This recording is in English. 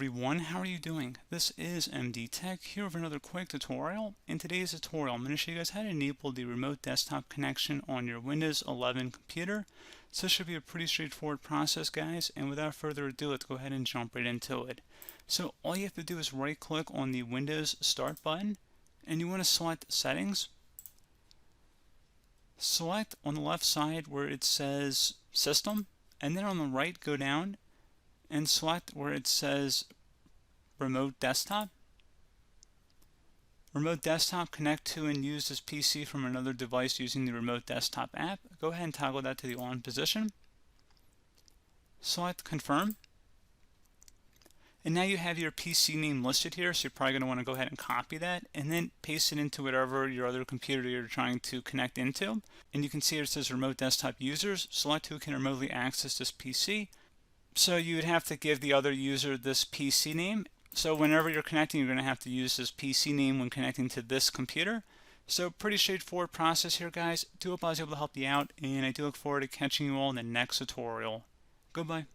everyone, how are you doing? This is MD Tech here with another quick tutorial. In today's tutorial, I'm going to show you guys how to enable the remote desktop connection on your Windows 11 computer. So this should be a pretty straightforward process, guys, and without further ado, let's go ahead and jump right into it. So all you have to do is right click on the Windows Start button, and you want to select Settings. Select on the left side where it says System, and then on the right go down and select where it says Remote Desktop. Remote Desktop, connect to and use this PC from another device using the Remote Desktop app. Go ahead and toggle that to the on position. Select Confirm. And now you have your PC name listed here, so you're probably going to want to go ahead and copy that and then paste it into whatever your other computer you're trying to connect into. And you can see it says Remote Desktop Users. Select who can remotely access this PC. So you would have to give the other user this PC name. So whenever you're connecting, you're going to have to use this PC name when connecting to this computer. So pretty straightforward process here, guys. Do hope I was able to help you out, and I do look forward to catching you all in the next tutorial. Goodbye.